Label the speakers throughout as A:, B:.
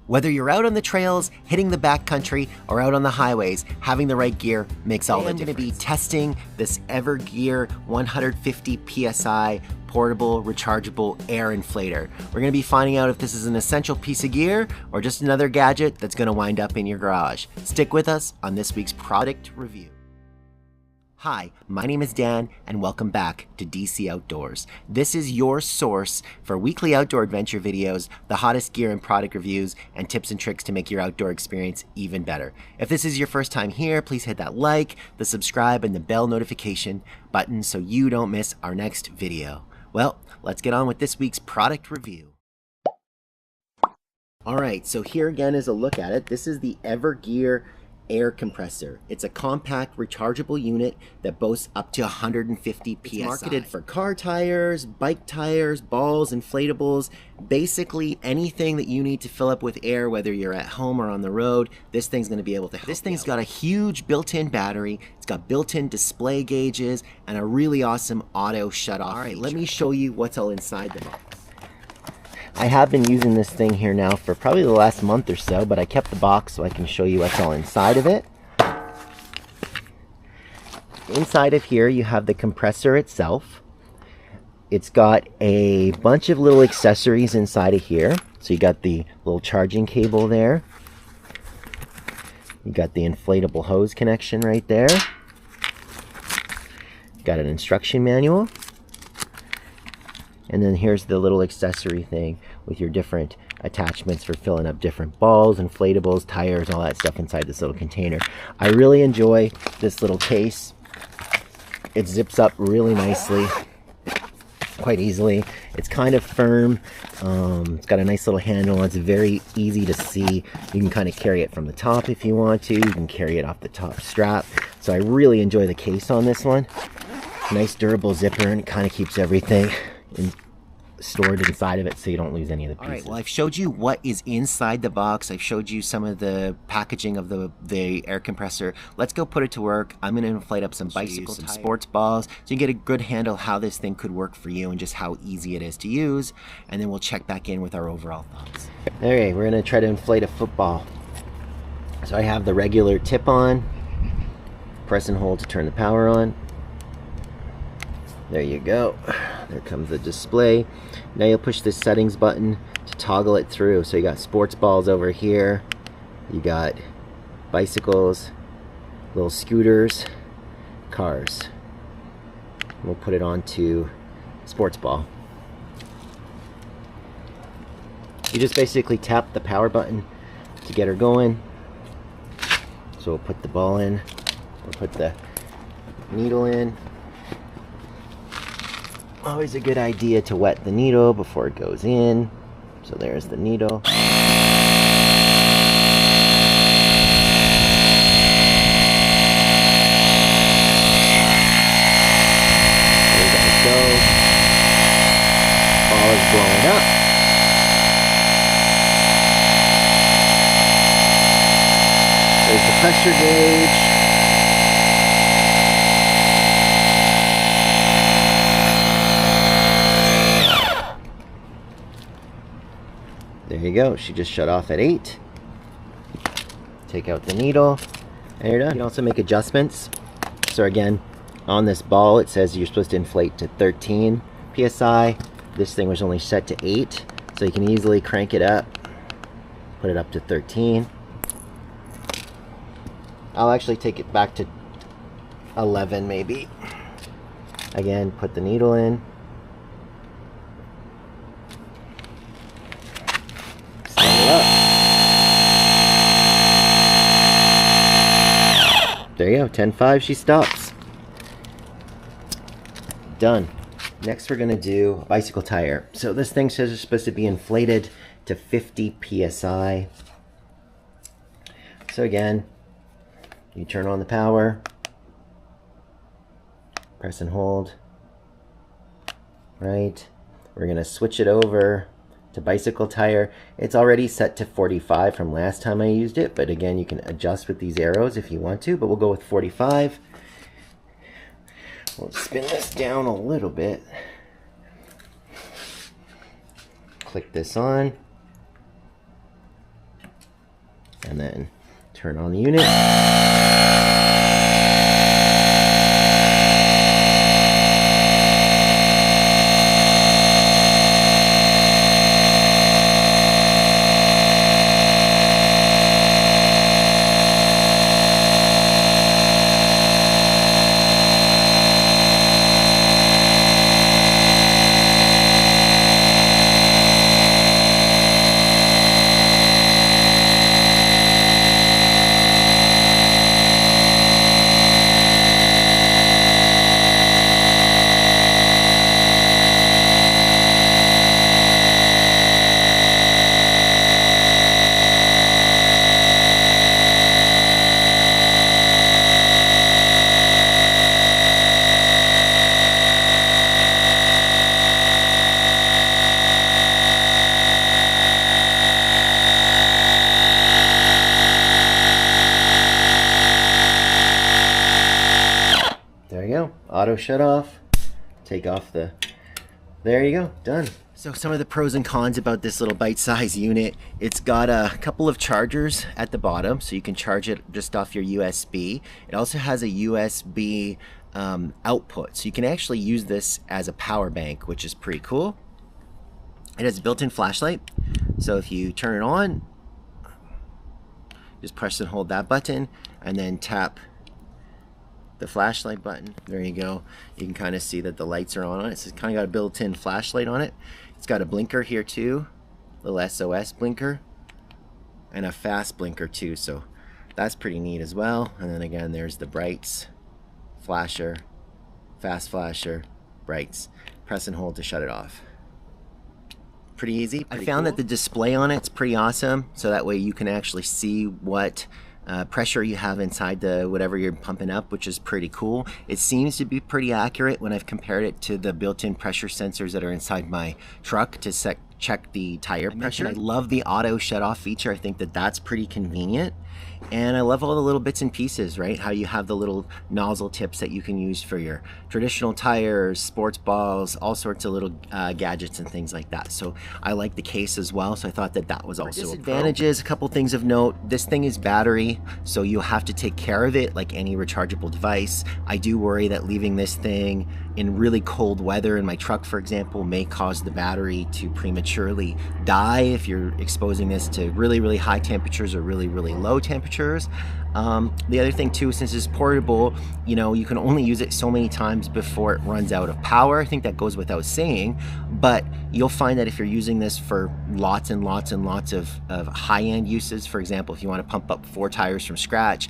A: Whether you're out on the trails, hitting the backcountry, or out on the highways, having the right gear makes all the difference. I'm going to be testing this EverGear 150 PSI portable rechargeable air inflator. We're going to be finding out if this is an essential piece of gear or just another gadget that's going to wind up in your garage. Stick with us on this week's product review. Hi, my name is Dan and welcome back to DC Outdoors. This is your source for weekly outdoor adventure videos, the hottest gear and product reviews, and tips and tricks to make your outdoor experience even better. If this is your first time here, please hit that like, the subscribe, and the bell notification button so you don't miss our next video. Well, let's get on with this week's product review. Alright, so here again is a look at it. This is the EverGear air compressor. It's a compact rechargeable unit that boasts up to 150 PSI. It's marketed for car tires, bike tires, balls, inflatables, basically anything that you need to fill up with air, whether you're at home or on the road. This thing's going to be able to help. This thing's got a huge built-in battery. It's got built-in display gauges and a really awesome auto shut-off. All right, let me show you what's all inside the box. I have been using this thing here now for probably the last month or so, but I kept the box so I can show you what's all inside of it. Inside of here you have the compressor itself. It's got a bunch of little accessories inside of here. So you got the little charging cable there. You got the inflatable hose connection right there. Got an instruction manual. And then here's the little accessory thing with your different attachments for filling up different balls, inflatables, tires, all that stuff inside this little container. I really enjoy this little case. It zips up really nicely, quite easily. It's kind of firm. It's got a nice little handle. It's very easy to see. You can kind of carry it from the top if you want to. You can carry it off the top strap. So I really enjoy the case on this one. Nice durable zipper, and it kind of keeps everything stored inside of it so you don't lose any of the pieces. Alright, well, I've showed you what is inside the box. I've showed you some of the packaging of the air compressor. Let's go put it to work. I'm going to inflate up some bicycles, some sports balls, so you get a good handle how this thing could work for you and just how easy it is to use, and then we'll check back in with our overall thoughts. Alright, we're going to try to inflate a football. So I have the regular tip on, press and hold to turn the power on. There you go. There comes the display. Now you'll push this settings button to toggle it through. So you got sports balls over here. You got bicycles, little scooters, cars. We'll put it onto sports ball. You just basically tap the power button to get her going. So we'll put the ball in. We'll put the needle in. Always a good idea to wet the needle before it goes in. So there's the needle. There we go. Ball is blowing up. There's the pressure gauge. There you go. She just shut off at 8. Take out the needle, and you're done. You can also make adjustments. So again, on this ball it says you're supposed to inflate to 13 PSI. This thing was only set to 8, so you can easily crank it up, put it up to 13. I'll actually take it back to 11 maybe. Again, put the needle in. There you go, 10.5, she stops. Done. Next we're going to do a bicycle tire. So this thing says it's supposed to be inflated to 50 PSI. So again, you turn on the power, press and hold, right? We're going to switch it over to bicycle tire. It's already set to 45 from last time I used it, but again, you can adjust with these arrows if you want to, but we'll go with 45. We'll spin this down a little bit. Click this on. and then turn on the unit. There you go, auto shut off, take off the, there you go, done. So some of the pros and cons about this little bite-sized unit, it's got a couple of chargers at the bottom, so you can charge it just off your USB. It also has a USB output, so you can actually use this as a power bank, which is pretty cool. It has a built-in flashlight, so if you turn it on, just press and hold that button, and then tap the flashlight button. There you go. You can kind of see that the lights are on it. It's kind of got a built-in flashlight on it. It's got a blinker here too, little SOS blinker, and a fast blinker too, so that's pretty neat as well. And then again, there's the brights, flasher, fast flasher, brights. Press and hold to shut it off. Pretty easy. I found that the display on it's pretty awesome, so that way you can actually see what pressure you have inside the whatever you're pumping up, which is pretty cool. It seems to be pretty accurate when I've compared it to the built-in pressure sensors that are inside my truck to check the tire pressure. I love the auto shut off feature. I think that that's pretty convenient, and I love all the little bits and pieces, right? How you have the little nozzle tips that you can use for your traditional tires, sports balls, all sorts of little gadgets and things like that. So I like the case as well, so I thought that that was also disadvantages. A couple things of note: this thing is battery, so you'll have to take care of it like any rechargeable device. I do worry that leaving this thing in really cold weather in my truck, for example, may cause the battery to prematurely die if you're exposing this to really, really high temperatures or really, really low temperatures. The other thing too, since it's portable, you know, you can only use it so many times before it runs out of power. I think that goes without saying, but you'll find that if you're using this for lots and lots and lots of high-end uses, for example, if you want to pump up 4 tires from scratch,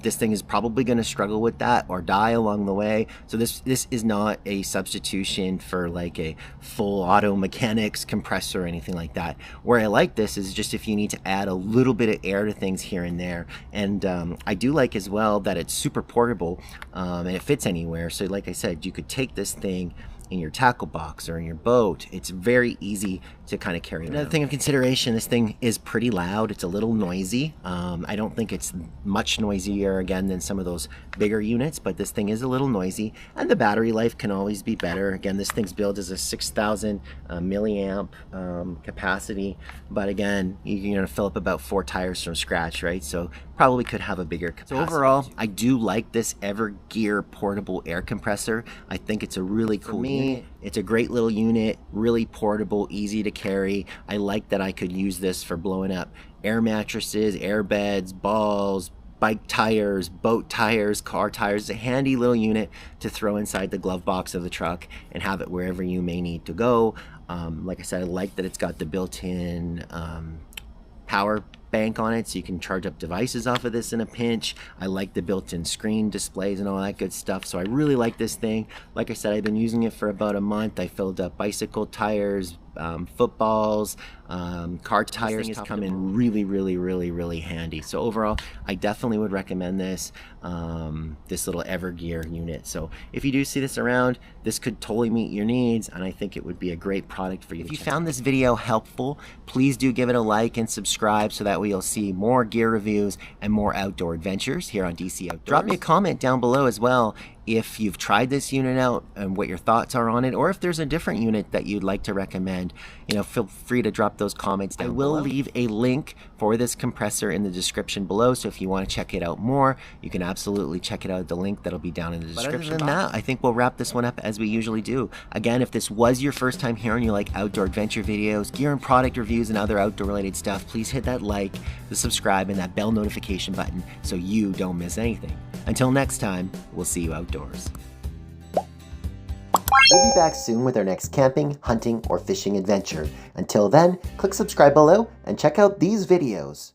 A: this thing is probably going to struggle with that or die along the way. So this is not a substitution for like a full auto mechanics compressor or anything like that. Where I like this is just if you need to add a little bit of air to things here and there. And I do like as well that it's super portable, and it fits anywhere. So like I said, you could take this thing in your tackle box or in your boat. It's very easy to kind of carry around. Another thing of consideration, this thing is pretty loud. It's a little noisy. I don't think it's much noisier again than some of those bigger units, but this thing is a little noisy, and the battery life can always be better. Again, this thing's built as a 6,000 milliamp capacity, but again, you're gonna fill up about 4 tires from scratch, right? So probably could have a bigger capacity. So overall, I do like this EverGear portable air compressor. I think it's a really cool unit. It's a great little unit, really portable, easy to carry. I like that I could use this for blowing up air mattresses, air beds, balls, bike tires, boat tires, car tires. It's a handy little unit to throw inside the glove box of the truck and have it wherever you may need to go. Like I said, I like that it's got the built-in power bank on it, so you can charge up devices off of this in a pinch. I like the built-in screen displays and all that good stuff, so I really like this thing. Like I said, I've been using it for about a month. I filled up bicycle tires, footballs, car tires. This thing has come in really, really, really, really handy. So overall, I definitely would recommend this this little EverGear unit. So if you do see this around, this could totally meet your needs, and I think it would be a great product for you. If you found this video helpful, please do give it a like and subscribe, so that way you'll see more gear reviews and more outdoor adventures here on DC Outdoors. Drop me a comment down below as well, if you've tried this unit out and what your thoughts are on it, or if there's a different unit that you'd like to recommend, you know, feel free to drop those comments down below. I will leave a link for this compressor in the description below, so if you want to check it out more, you can absolutely check it out at the link that'll be down in the description. But other than that, I think we'll wrap this one up as we usually do. Again, if this was your first time here and you like outdoor adventure videos, gear and product reviews, and other outdoor related stuff, please hit that like, the subscribe, and that bell notification button so you don't miss anything. Until next time, we'll see you outdoors. We'll be back soon with our next camping, hunting, or fishing adventure. Until then, click subscribe below and check out these videos.